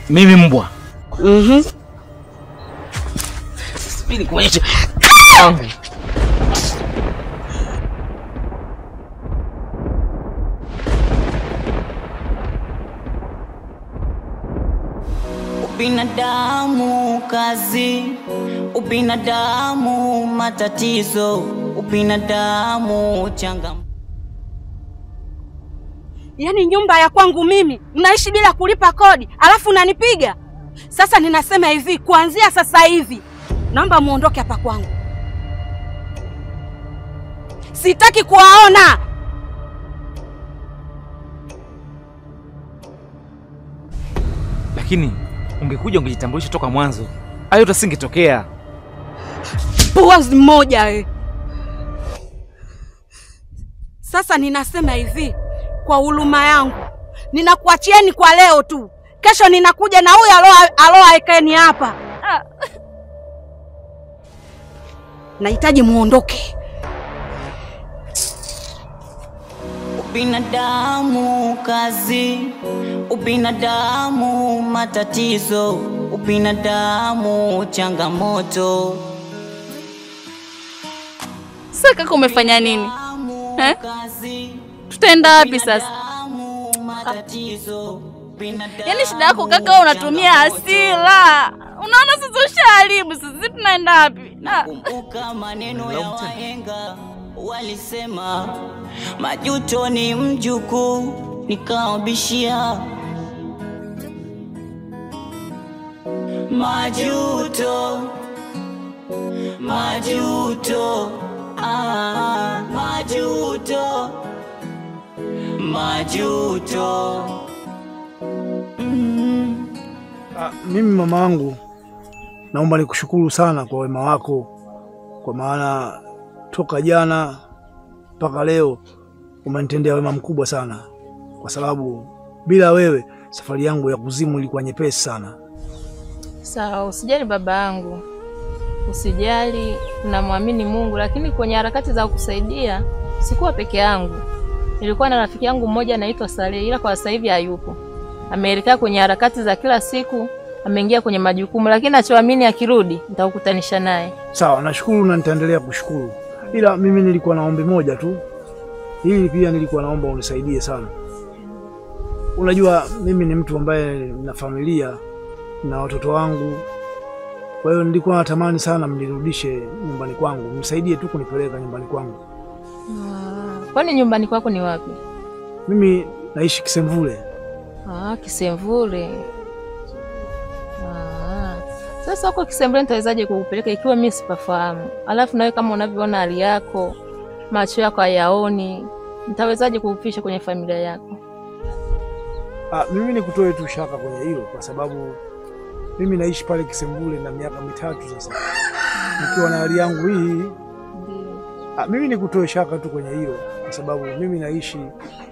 Mimi mbwa. Subiri kuonyesha wangu. Ubinadamu kazi, ubinadamu matatizo, ubinadamu changamoto. Yaani nyumba ya kwangu mimi mnaishi bila kulipa kodi, alafu unanipiga? Sasa ninasema hivi, kuanzia sasa hivi naomba muondoke hapa kwangu. Sitaki kuwaona. Lakini ungekuja ungejitambulisha toka mwanzo. Hayo tasingetokea. Puazi mmoja wewe. Sasa ninasema hivi, kwa huruma yangu ninakuachieni kwa leo tu. Kesho ninakuja na huyu aloaekeni hapa. Nahitaji muondoke. Ubinadamu kazi, ubinadamu matatizo, ubinadamu changamoto. Sasa kaka umefanya nini? Tutaenda wapi sasa? Yaani shida yako kaka unatumia hasira. Unaona sasa ushaharibu, sisi tunaenda wapi? Kumbuka maneno ya wahenga walisema, majuto ni mjukuu, nikaobishia. Majuto, majuto, majuto, majuto. Mimi mama wangu, naomba nikushukuru sana kwa wema wako, kwa maana toka jana mpaka leo umenitendea wema mkubwa sana, kwa sababu bila wewe safari yangu ya kuzimu ilikuwa nyepesi sana. Sawa, usijali baba yangu. Usijali, tunamwamini Mungu, lakini kwenye harakati za kukusaidia sikuwa peke yangu. Nilikuwa na rafiki yangu mmoja anaitwa Saleh, ila kwa sasa hivi hayupo. Ameelekea kwenye harakati za kila siku, ameingia kwenye majukumu, lakini nachoamini akirudi nitakukutanisha naye. Sawa, nashukuru na nitaendelea kushukuru. Ila mimi nilikuwa na ombi moja tu. Hili pia nilikuwa naomba unisaidie sana. Unajua mimi ni mtu ambaye na familia na watoto wangu. Kwa hiyo nilikuwa natamani sana mnirudishe nyumbani kwangu. Mnisaidie tu kunipeleka nyumbani kwangu. Kwani nyumbani kwako ni wapi? Mimi naishi Kisemvule. Kisemvule. Sasa huko Kisemvule nitawezaje kukupeleka ikiwa mimi sipafahamu? Alafu nawe kama unavyoona hali yako, macho yako hayaoni, nitawezaje kukupisha kwenye familia yako? Mimi nikutoe tu shaka kwenye hilo, kwa sababu mimi naishi pale Kisemvule na miaka 3 sasa. Nikiwa na hali yangu hii. Mimi nikutoe shaka tu kwenye hilo, kwa sababu mimi naishi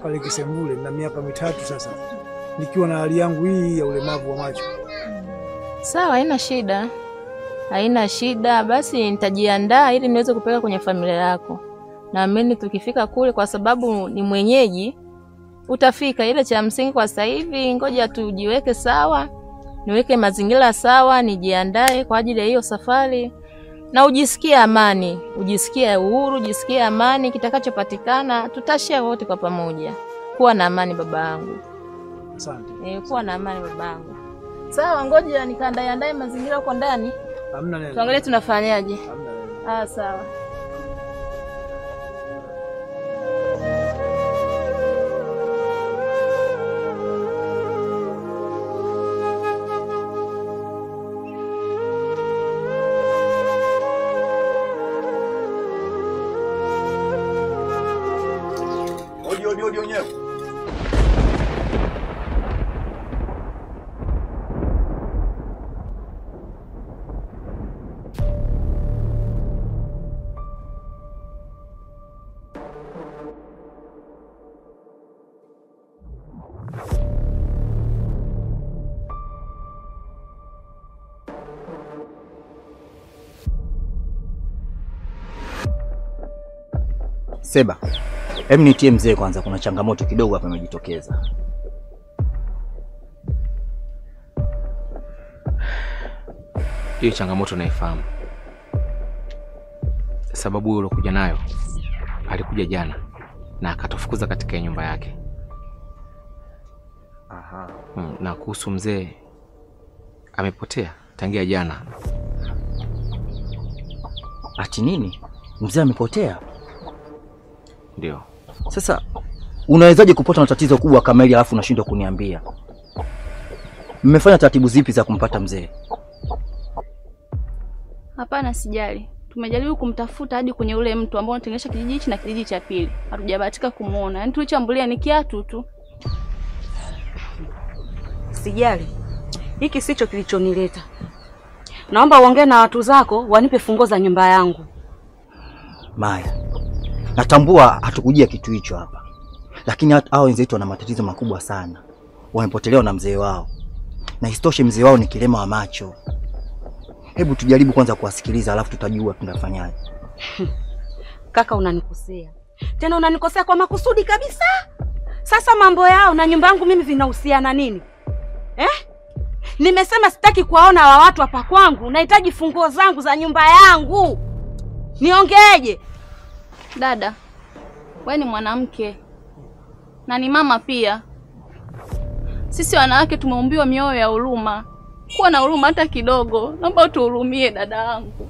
pale Kisemvule na miaka 3 sasa. Nikiwa na hali yangu hii ya ulemavu wa macho. Sawa, haina shida. Haina shida, basi nitajiandaa ili niweze kupeleka kwenye familia yako. Naamini tukifika kule, kwa sababu ni mwenyeji, utafika. Ile cha msingi kwa sasa hivi ngoja tujiweke sawa, niweke mazingira sawa, nijiandae kwa ajili ya hiyo safari. Na ujisikie amani, ujisikie uhuru, ujisikie amani, kitakachopatikana tutashare wote kwa pamoja. Kuwa na amani baba yangu. Asante. Kuwa na amani baba yangu. Sawa, ngoja nikaandae mazingira huko ndani. Hamna neno. Tuangalie tunafanyaje. Hamna neno. Sawa. Odi onyewe. Seba, hebu nitie mzee kwanza, kuna changamoto kidogo hapa imejitokeza. hiyo changamoto naifahamu. Sababu huyo uliokuja nayo alikuja jana na akatufukuza katika nyumba yake. Aha. Na kuhusu mzee, amepotea tangia jana. Ati nini? Mzee amepotea? Ndio. Sasa unawezaje kupata na tatizo kubwa kama hili alafu unashindwa kuniambia? Mmefanya taratibu zipi za kumpata mzee? Hapana, sijali. Tumejaribu kumtafuta hadi kwenye ule mtu ambao unatenganisha kijiji hichi na kijiji cha pili. Hatujabahatika kumuona. Yaani tulichoambulia ni kiatu tu. Sijali. Hiki sicho kilichonileta. Naomba uongee na watu zako wanipe funguo za nyumba yangu. Maya, natambua hatukujia kitu hicho hapa. Lakini hao wenzetu wana matatizo makubwa sana. Wamepotelewa na mzee wao. Na isitoshe mzee wao ni kilema wa macho. Hebu tujaribu kwanza kuwasikiliza alafu tutajua tunafanyaje. Kaka, unanikosea. Tena unanikosea kwa makusudi kabisa. Sasa mambo yao na nyumba yangu mimi vinahusiana nini? Nimesema sitaki kuwaona wa watu hapa kwangu. Nahitaji funguo zangu za nyumba yangu. Niongeeje? Dada, wewe ni mwanamke na ni mama pia. Sisi wanawake tumeumbiwa mioyo ya huruma. Kuwa na huruma hata kidogo. Naomba utuhurumie dada yangu.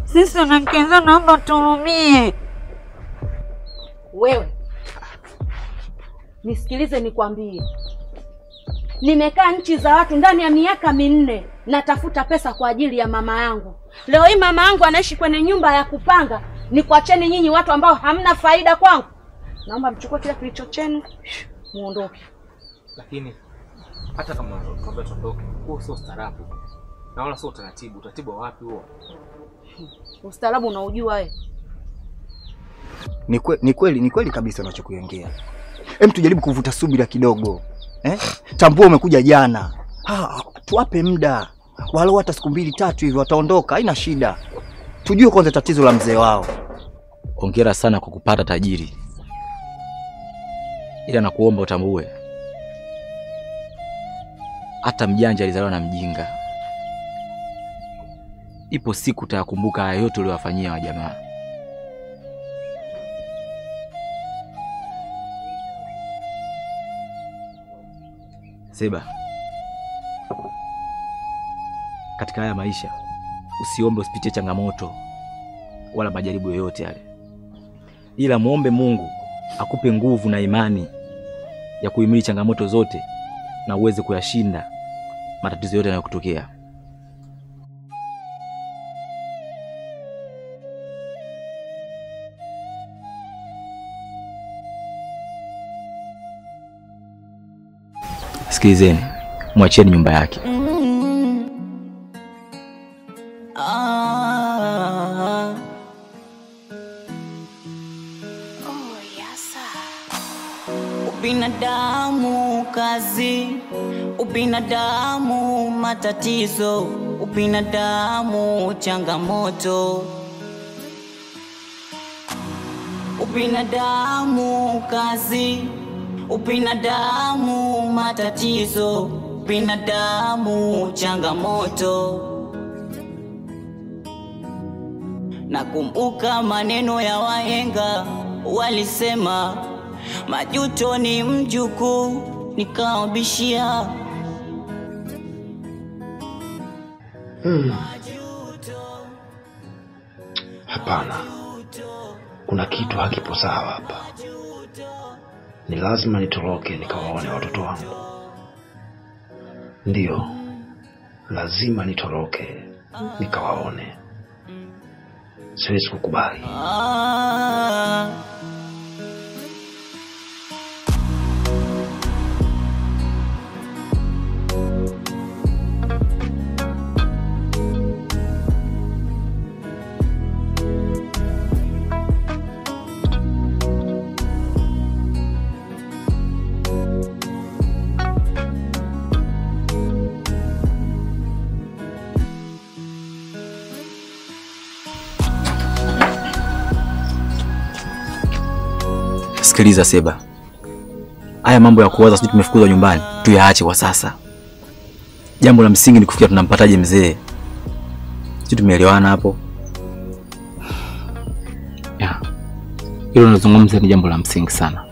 Sisi wanawake naomba utuhurumie. Wewe nisikilize nikwambie. Nimekaa nchi za watu ndani ya miaka 4 natafuta pesa kwa ajili ya mama yangu. Leo hii mama yangu anaishi kwenye nyumba ya kupanga. Nikuacheni nyinyi watu ambao hamna faida kwangu. Naomba mchukue kila kilicho chenu muondoke. Lakini hata kama kwamba tuondoke, huo sio ustaarabu. Na wala sio utaratibu. Utaratibu wapi huo? Ustaarabu unaujua wewe? Ni kweli kabisa unachokuongea. Tujaribu kuvuta subira kidogo. Tambua umekuja jana. Tuwape muda. Walau hata siku 2-3 hivi wataondoka, haina shida. Tujue kwanza tatizo la mzee wao. Hongera sana kwa kupata tajiri. Ila nakuomba utambue, hata mjanja alizaliwa na mjinga. Ipo siku utayakumbuka haya yote uliyowafanyia wa jamaa. Seba, katika haya maisha usiombe usipitie changamoto wala majaribu yoyote yale. Ila muombe Mungu akupe nguvu na imani ya kuhimili changamoto zote na uweze kuyashinda matatizo yote yanayokutokea. Sikilizeni, mwacheni nyumba yake. Ubinadamu kazi, ubinadamu matatizo, ubinadamu changamoto. Ubinadamu kazi, ubinadamu matatizo, ubinadamu changamoto. Nakumbuka maneno ya wahenga walisema, majuto ni mjukuu, nikaobishia. Hapana, kuna kitu hakipo sawa hapa. Ni lazima nitoroke nikawaone watoto wangu. Ndio, lazima nitoroke nikawaone. Siwezi kukubali. Sikiliza Seba. Haya mambo ya kuwaza sisi tumefukuzwa nyumbani, tuyaache kwa sasa. jambo la msingi ni kufikia tunampataje mzee. Sisi tumeelewana hapo? Ya. Hilo unazungumza ni jambo la msingi sana.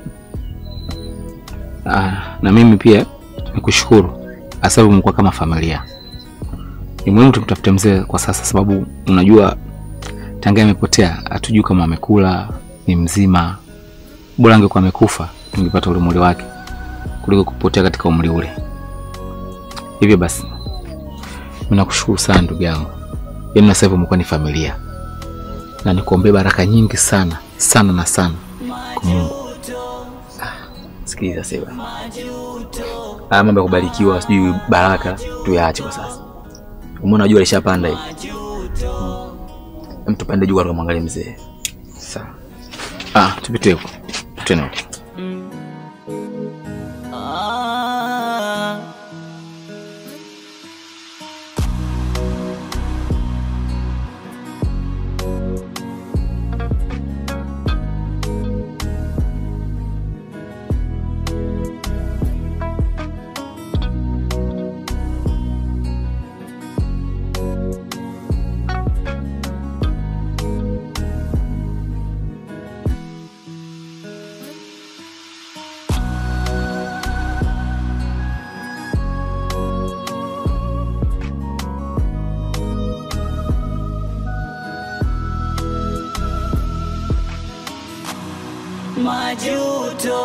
Na mimi pia nikushukuru. Hasa umekuwa kama familia. Ni muhimu tumtafute mzee kwa sasa sababu unajua tangia amepotea hatujui kama amekula, ni mzima. Bora angekuwa amekufa tungepata ule mwili wake kuliko kupotea katika umri ule. Hivyo basi mimi nakushukuru sana ndugu yangu. Yaani na sasa umekuwa ni familia. Na nikuombea baraka nyingi sana, sana na sana kwa Mungu. Sikiliza Seba. Mambo ya kubarikiwa sijui baraka tuyaache kwa sasa. Umeona jua lishapanda hivi. Tupande juu kwa mwangalie mzee. Sawa. Tupite huko. Tutene huko. Majuto.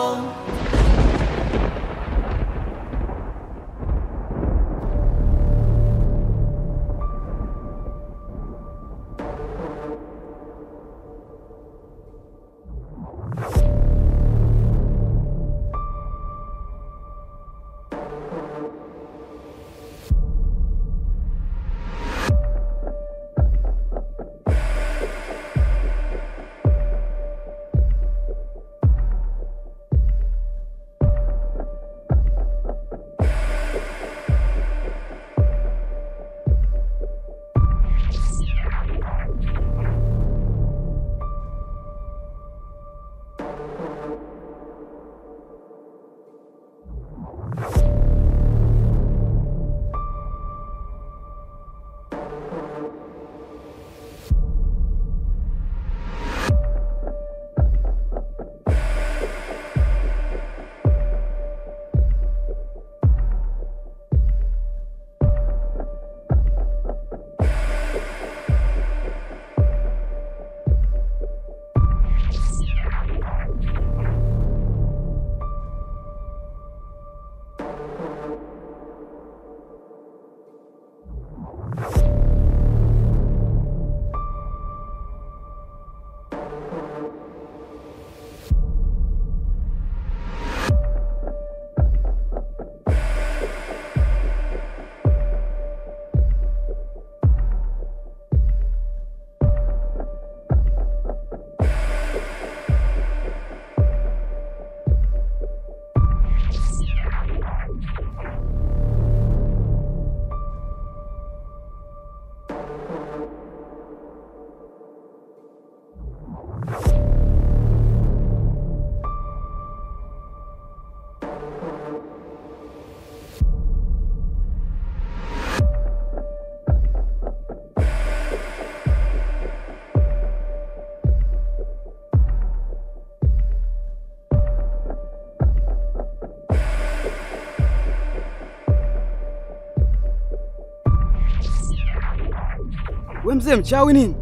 We mzee mchawi nini?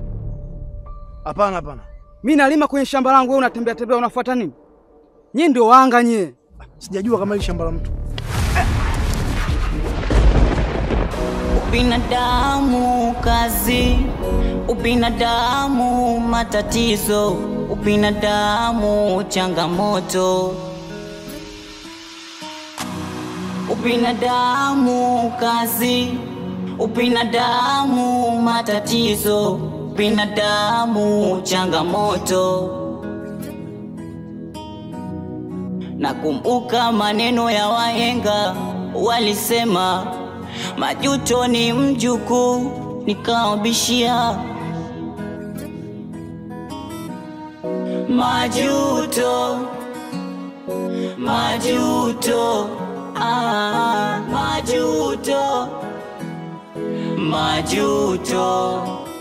Hapana hapana. Mimi nalima kwenye shamba langu, wewe unatembea tembea unafuata nini? Nyie ndio wanga nyie. Sijajua kama hili shamba la mtu. Ubinadamu kazi, ubinadamu matatizo, ubinadamu changamoto. Ubinadamu kazi, ubinadamu matatizo, ubinadamu changamoto. Nakumbuka maneno ya wahenga walisema, majuto ni mjukuu, nikaobishia. Majuto, majuto, majuto, majuto.